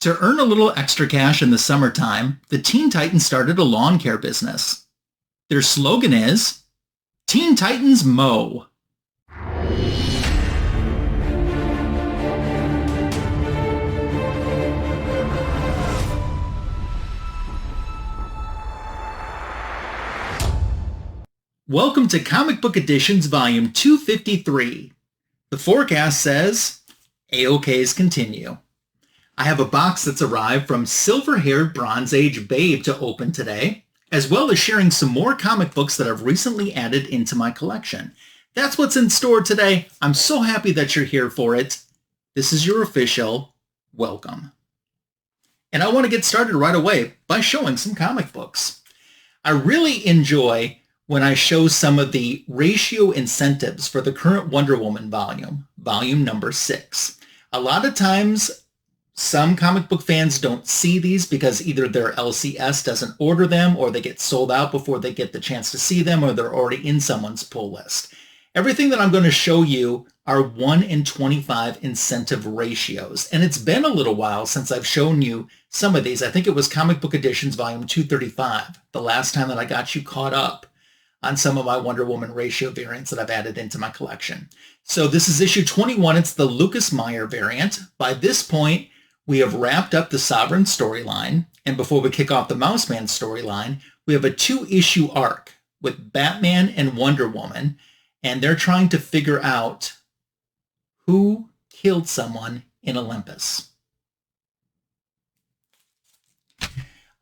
To earn a little extra cash in the summertime, the Teen Titans started a lawn care business. Their slogan is, Teen Titans Mow. Welcome to Comic Book Editions Volume 253. The forecast says, AOKs continue. I have a box that's arrived from silver-haired Bronze Age Babe to open today, as well as sharing some more comic books that I've recently added into my collection. That's what's in store today. I'm so happy that you're here for it. This is your official welcome. And I want to get started right away by showing some comic books. I really enjoy when I show some of the ratio incentives for the current Wonder Woman volume number 6. A lot of times, some comic book fans don't see these because either their LCS doesn't order them, or they get sold out before they get the chance to see them, or they're already in someone's pull list. Everything that I'm going to show you are 1 in 25 incentive ratios, and it's been a little while since I've shown you some of these. I think it was Comic Book Editions Volume 235, the last time that I got you caught up on some of my Wonder Woman ratio variants that I've added into my collection. So this is issue 21. It's the Lucas Meyer variant. By this point, we have wrapped up the Sovereign storyline, and before we kick off the Mouseman storyline, we have a 2-issue arc with Batman and Wonder Woman, and they're trying to figure out who killed someone in Olympus.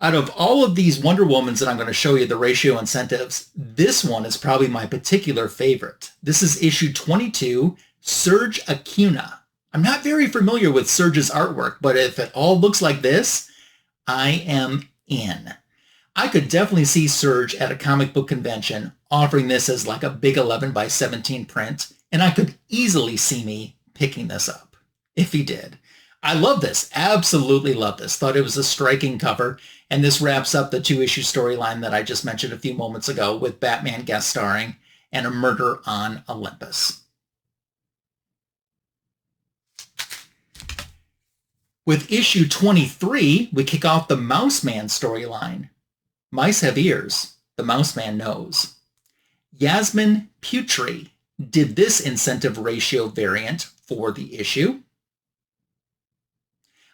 Out of all of these Wonder Womans that I'm going to show you the ratio incentives, this one is probably my particular favorite. This is issue 22, Serg Acuna. I'm not very familiar with Serg's artwork, but if it all looks like this, I am in. I could definitely see Serg at a comic book convention offering this as like a big 11 by 17 print, and I could easily see me picking this up if he did. I love this, absolutely love this. Thought it was a striking cover, and this wraps up the 2-issue storyline that I just mentioned a few moments ago with Batman guest starring and a murder on Olympus. With issue 23, we kick off the Mouseman storyline. Mice have ears, the Mouseman knows. Yasmine Putri did this incentive ratio variant for the issue.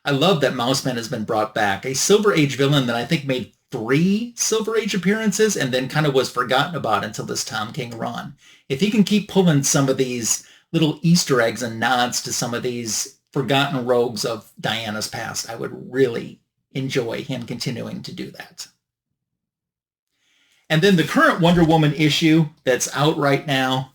I love that Mouseman has been brought back, a Silver Age villain that I think made 3 Silver Age appearances and then kind of was forgotten about until this Tom King run. If he can keep pulling some of these little Easter eggs and nods to some of these forgotten rogues of Diana's past, I would really enjoy him continuing to do that. And then the current Wonder Woman issue that's out right now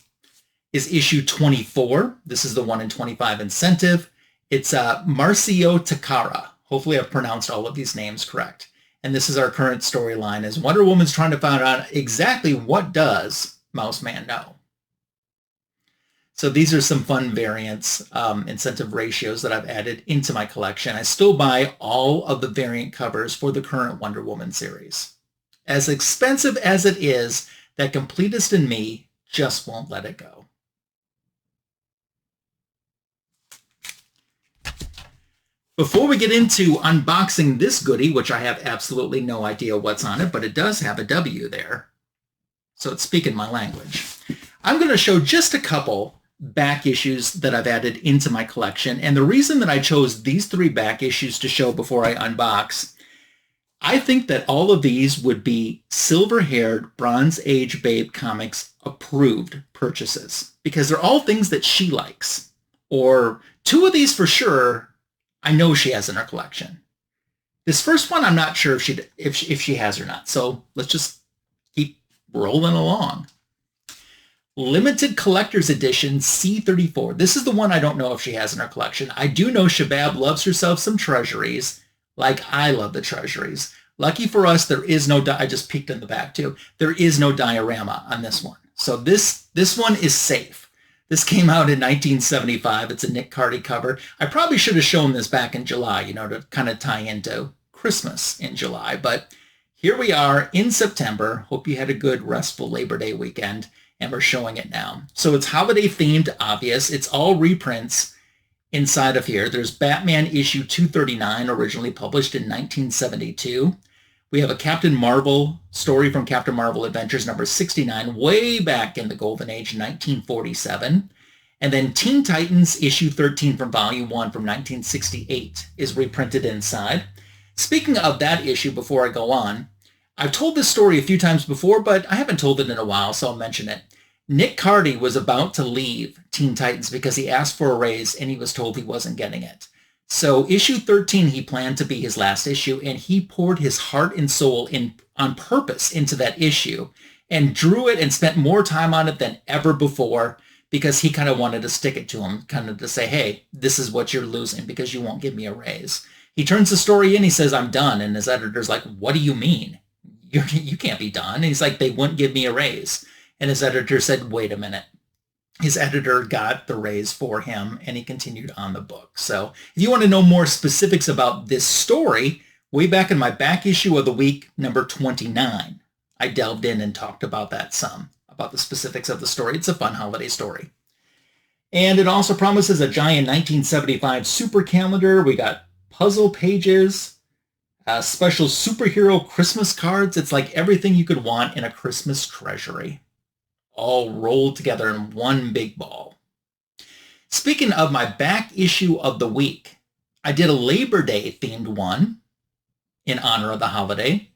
is issue 24. This is the 1 in 25 incentive. It's Marcio Takara. Hopefully I've pronounced all of these names correct. And this is our current storyline as Wonder Woman's trying to find out exactly what does Mouseman know. So these are some fun variants, incentive ratios that I've added into my collection. I still buy all of the variant covers for the current Wonder Woman series. As expensive as it is, that completist in me just won't let it go. Before we get into unboxing this goodie, which I have absolutely no idea what's on it, but it does have a W there, so it's speaking my language, I'm going to show just a couple back issues that I've added into my collection. And the reason that I chose these 3 back issues to show before I unbox, I think that all of these would be silver-haired Bronze Age Babe Comics approved purchases because they're all things that she likes. Or 2 of these for sure, I know she has in her collection. This first one, I'm not sure if she has or not. So let's just keep rolling along. Limited Collector's Edition C34. This is the one I don't know if she has in her collection. I do know SHBAB loves herself some treasuries, like I love the treasuries. Lucky for us, there is no, I just peeked in the back too, there is no diorama on this one. So this one is safe. This came out in 1975. It's a Nick Cardy cover. I probably should have shown this back in July, you know, to kind of tie into Christmas in July. But here we are in September. Hope you had a good, restful Labor Day weekend. And we're showing it now. So it's holiday themed, obvious. It's all reprints. Inside of here, there's Batman issue 239, originally published in 1972. We have a Captain Marvel story from Captain Marvel Adventures number 69, way back in the Golden Age, 1947. And then Teen Titans issue 13 from Volume 1 from 1968 is reprinted inside. Speaking of that issue, before I go on, I've told this story a few times before, but I haven't told it in a while, so I'll mention it. Nick Cardy was about to leave Teen Titans because he asked for a raise and he was told he wasn't getting it. So issue 13 he planned to be his last issue, and he poured his heart and soul on purpose into that issue and drew it and spent more time on it than ever before because he kind of wanted to stick it to him, kind of to say, hey, this is what you're losing because you won't give me a raise. He turns the story in, he says, I'm done. And his editor's like, what do you mean? You can't be done. And he's like, they wouldn't give me a raise. And his editor said, wait a minute. His editor got the raise for him, and he continued on the book. So if you want to know more specifics about this story, way back in my back issue of the week, number 29, I delved in and talked about that some, about the specifics of the story. It's a fun holiday story. And it also promises a giant 1975 super calendar. We got puzzle pages, special superhero Christmas cards. It's like everything you could want in a Christmas treasury, all rolled together in one big ball. Speaking of my back issue of the week, I did a Labor Day themed one in honor of the holiday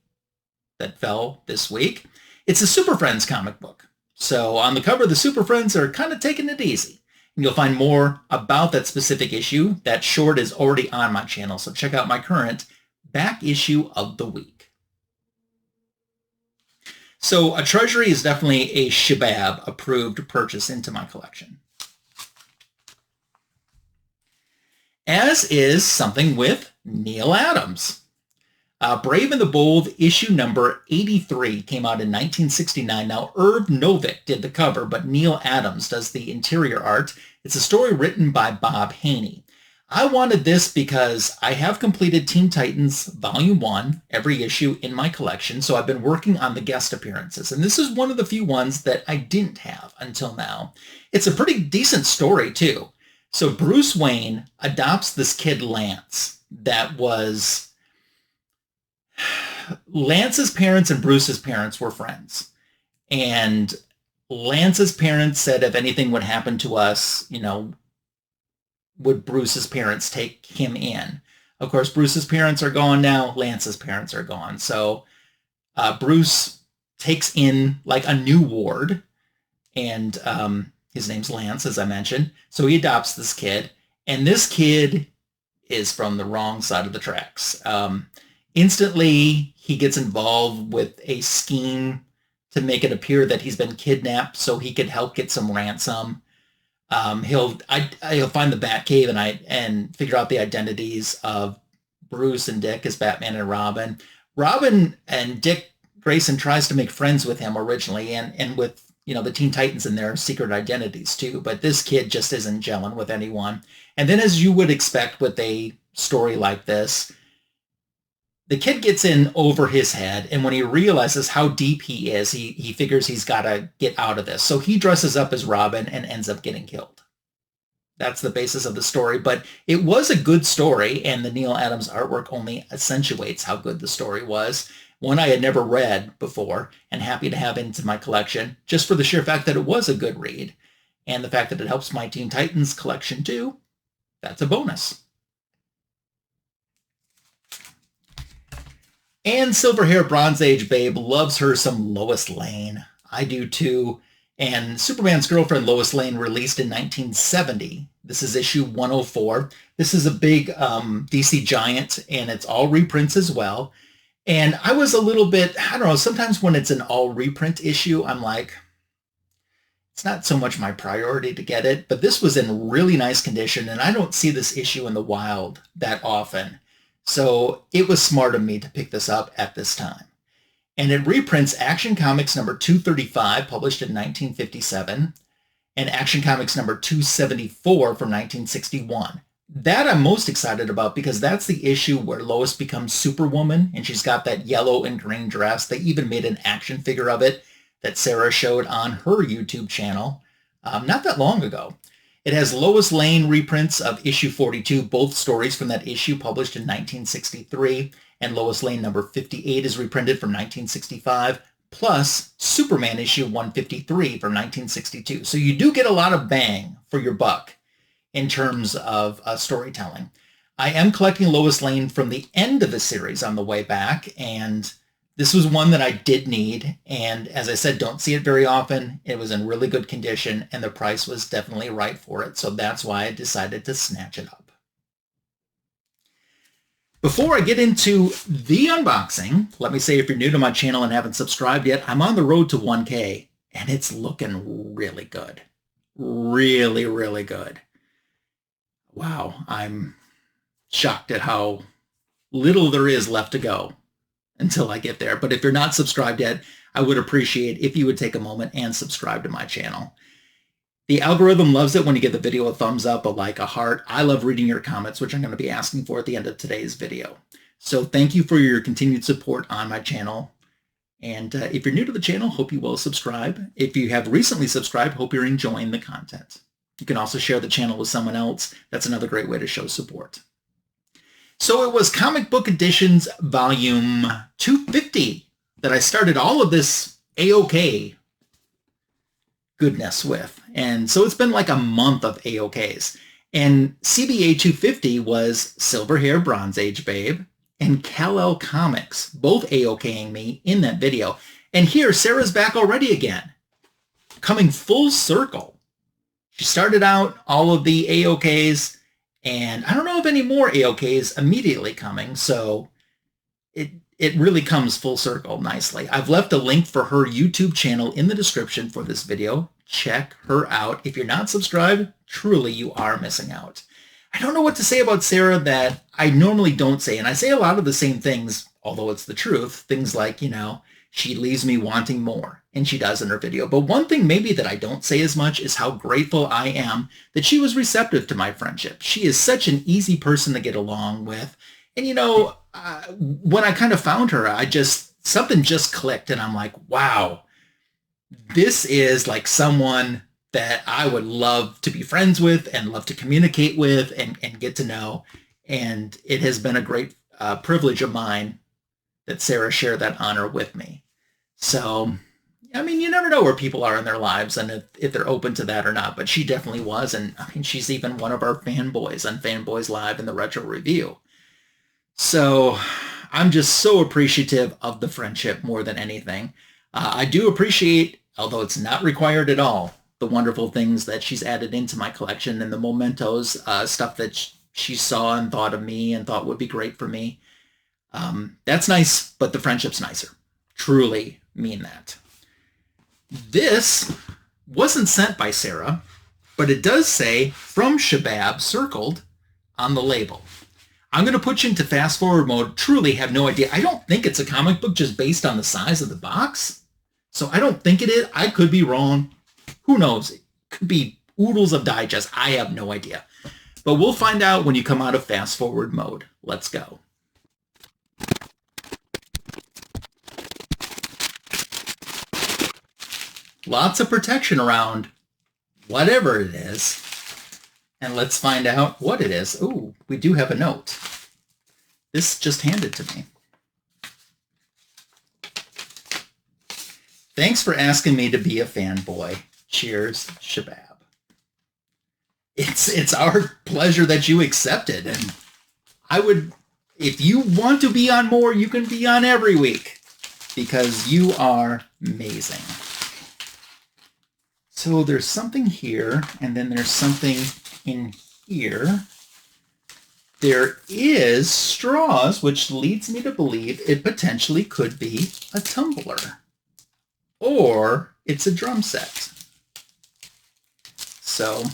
that fell this week. It's a Super Friends comic book. So on the cover, the Super Friends are kind of taking it easy. And you'll find more about that specific issue. That short is already on my channel, so check out my current back issue of the week. So a treasury is definitely a SHBAB approved purchase into my collection. As is something with Neal Adams. Brave and the Bold issue number 83 came out in 1969. Now, Irv Novick did the cover, but Neal Adams does the interior art. It's a story written by Bob Haney. I wanted this because I have completed Teen Titans Volume 1, every issue in my collection, so I've been working on the guest appearances, and this is one of the few ones that I didn't have until now. It's a pretty decent story, too. So Bruce Wayne adopts this kid, Lance, that was... Lance's parents and Bruce's parents were friends, and Lance's parents said if anything would happen to us, would Bruce's parents take him in? Of course, Bruce's parents are gone now. Lance's parents are gone. So Bruce takes in like a new ward, and his name's Lance, as I mentioned. So he adopts this kid, and this kid is from the wrong side of the tracks. Instantly, he gets involved with a scheme to make it appear that he's been kidnapped so he could help get some ransom. He'll find the Batcave and figure out the identities of Bruce and Dick as Batman and Robin. Robin and Dick Grayson tries to make friends with him originally, and with the Teen Titans and their secret identities too. But this kid just isn't gelling with anyone. And then, as you would expect with a story like this, the kid gets in over his head, and when he realizes how deep he is, he figures he's got to get out of this. So he dresses up as Robin and ends up getting killed. That's the basis of the story, but it was a good story, and the Neal Adams artwork only accentuates how good the story was. One I had never read before, and happy to have into my collection, just for the sheer fact that it was a good read, and the fact that it helps my Teen Titans collection too. That's a bonus. And Silver Hair Bronze Age Babe loves her some Lois Lane. I do too. And Superman's Girlfriend Lois Lane released in 1970. This is issue 104. This is a big DC giant, and it's all reprints as well. And I was a little bit, I don't know, sometimes when it's an all reprint issue, I'm like, it's not so much my priority to get it, but this was in really nice condition, and I don't see this issue in the wild that often. So it was smart of me to pick this up at this time. And it reprints Action Comics number 235, published in 1957, and Action Comics number 274 from 1961. That I'm most excited about because that's the issue where Lois becomes Superwoman, and she's got that yellow and green dress. They even made an action figure of it that Sarah showed on her YouTube channel not that long ago. It has Lois Lane reprints of issue 42, both stories from that issue published in 1963, and Lois Lane number 58 is reprinted from 1965, plus Superman issue 153 from 1962. So you do get a lot of bang for your buck in terms of storytelling. I am collecting Lois Lane from the end of the series on the way back, and this was one that I did need, and as I said, don't see it very often. It was in really good condition, and the price was definitely right for it, so that's why I decided to snatch it up. Before I get into the unboxing, let me say if you're new to my channel and haven't subscribed yet, I'm on the road to 1K, and it's looking really good. Really, really good. Wow, I'm shocked at how little there is left to go until I get there. But if you're not subscribed yet, I would appreciate if you would take a moment and subscribe to my channel. The algorithm loves it when you give the video a thumbs up, a like, a heart. I love reading your comments, which I'm going to be asking for at the end of today's video. So thank you for your continued support on my channel. And if you're new to the channel, hope you will subscribe. If you have recently subscribed, hope you're enjoying the content. You can also share the channel with someone else. That's another great way to show support. So it was Comic Book Editions Volume 250 that I started all of this AOK goodness with. And so it's been like a month of AOKs. And CBA 250 was Silver Hair Bronze Age Babe and Kal-El Comics, both AOKing me in that video. And here, Sarah's back already again, coming full circle. She started out all of the AOKs, and I don't know of any more AOKs immediately coming, so it really comes full circle nicely. I've left a link for her YouTube channel in the description for this video. Check her out. If you're not subscribed, truly you are missing out. I don't know what to say about Sarah that I normally don't say, and I say a lot of the same things, although it's the truth. Things like, you know, she leaves me wanting more, and she does in her video. But one thing maybe that I don't say as much is how grateful I am that she was receptive to my friendship. She is such an easy person to get along with. And, you know, when I kind of found her, something just clicked, and I'm like, wow, this is like someone that I would love to be friends with and love to communicate with and get to know. And it has been a great privilege of mine that Sarah shared that honor with me. So, I mean, you never know where people are in their lives and if they're open to that or not, but she definitely was. And I mean, she's even one of our fanboys on Fanboys Live in the Retro Review. So I'm just so appreciative of the friendship more than anything. I do appreciate, although it's not required at all, the wonderful things that she's added into my collection and the mementos, stuff that she saw and thought of me and thought would be great for me. That's nice, but the friendship's nicer. Truly mean that. This wasn't sent by Sarah, but it does say from SHBAB circled on the label. I'm going to put you into fast forward mode. Truly have no idea. I don't think it's a comic book just based on the size of the box. So I don't think it is. I could be wrong. Who knows? It could be oodles of digest. I have no idea. But we'll find out when you come out of fast forward mode. Let's go. Lots of protection around whatever it is. And let's find out what it is. Ooh, we do have a note. This just handed to me. Thanks for asking me to be a fanboy. Cheers, SHBAB. It's our pleasure that you accepted. And I would, if you want to be on more, you can be on every week because you are amazing. So there's something here, and then there's something in here. There is straws, which leads me to believe it potentially could be a tumbler. Or it's a drum set. So, what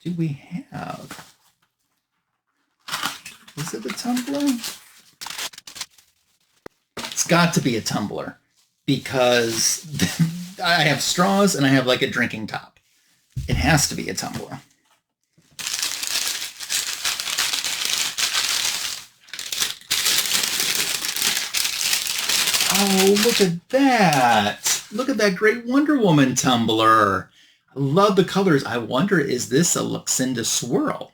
do we have? Is it a tumbler? It's got to be a tumbler because I have straws and I have like a drinking top. It has to be a tumbler. Oh, look at that. Look at that great Wonder Woman tumbler. I love the colors. I wonder, is this a Luxinda Swirl?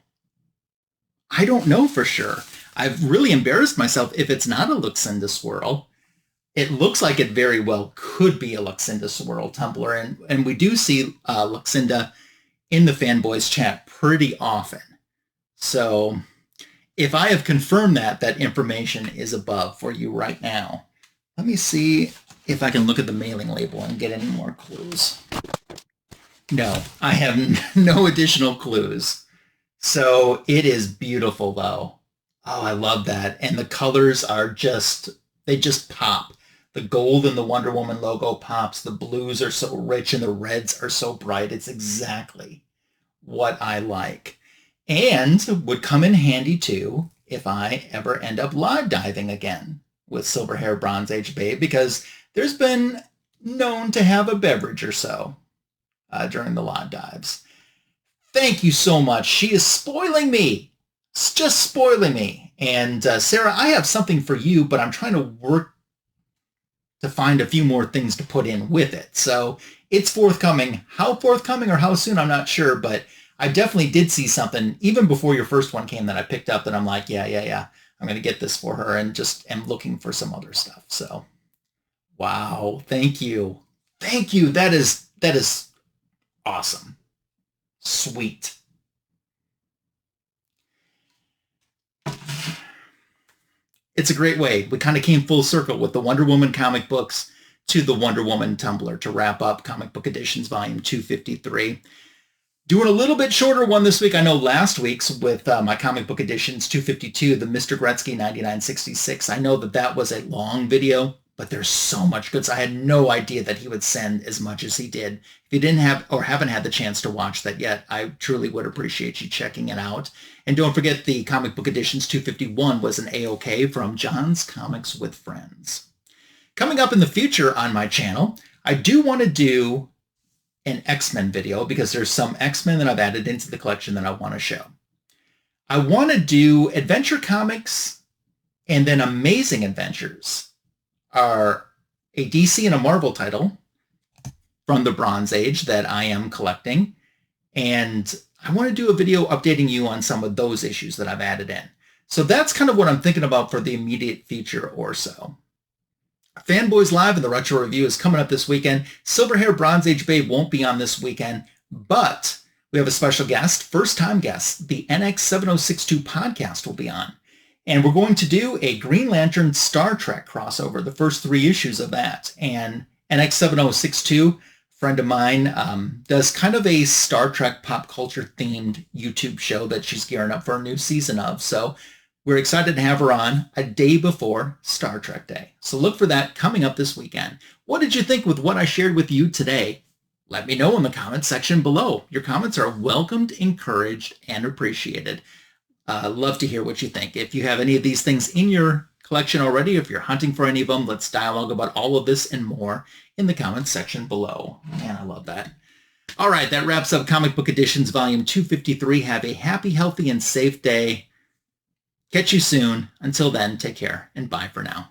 I don't know for sure. I've really embarrassed myself if it's not a Luxinda Swirl. It looks like it very well could be a Luxinda Swirl tumbler, and we do see Luxinda in the fanboys chat pretty often. So if I have confirmed that, that information is above for you right now. Let me see if I can look at the mailing label and get any more clues. No, I have no additional clues. So it is beautiful though. Oh, I love that. And the colors are they just pop. The gold in the Wonder Woman logo pops. The blues are so rich and the reds are so bright. It's exactly what I like. And would come in handy too if I ever end up live diving again with Silver Hair Bronze Age Babe, because there's been known to have a beverage or so during the live dives. Thank you so much. She is spoiling me. It's just spoiling me. And Sarah, I have something for you, but I'm trying to work to find a few more things to put in with it. So it's forthcoming. How forthcoming or how soon, I'm not sure, but I definitely did see something even before your first one came that I picked up that I'm like, yeah. I'm going to get this for her, and just am looking for some other stuff. So, wow. Thank you. Thank you. That is awesome. Sweet. It's a great way. We kind of came full circle with the Wonder Woman comic books to the Wonder Woman Tumblr to wrap up Comic Book Editions Volume 253. Doing a little bit shorter one this week. I know last week's with my Comic Book Editions 252, the Mr. Gretzky 9966. I know that was a long video, but there's so much good. So I had no idea that he would send as much as he did. If you didn't have or haven't had the chance to watch that yet, I truly would appreciate you checking it out. And don't forget the Comic Book Editions 251 was an AOK from John's Comics with Friends. Coming up in the future on my channel, I do want to do an X-Men video because there's some X-Men that I've added into the collection that I want to show. I want to do Adventure Comics and then Amazing Adventures are a DC and a Marvel title from the Bronze Age that I am collecting. And I want to do a video updating you on some of those issues that I've added in. So that's kind of what I'm thinking about for the immediate future or so. Fanboys Live and the Retro Review is coming up this weekend. Silver Hair Bronze Age Babe won't be on this weekend, but we have a special guest, first-time guest. The NX7062 podcast will be on. And we're going to do a Green Lantern Star Trek crossover, the first 3 issues of that. And NX7062, friend of mine, does kind of a Star Trek pop culture themed YouTube show that she's gearing up for a new season of. So we're excited to have her on a day before Star Trek Day. So look for that coming up this weekend. What did you think with what I shared with you today? Let me know in the comments section below. Your comments are welcomed, encouraged, and appreciated. Love to hear what you think. If you have any of these things in your collection already, if you're hunting for any of them, let's dialogue about all of this and more in the comments section below. Man, I love that. All right, that wraps up Comic Book Editions Volume 253. Have a happy, healthy, and safe day. Catch you soon. Until then, take care and bye for now.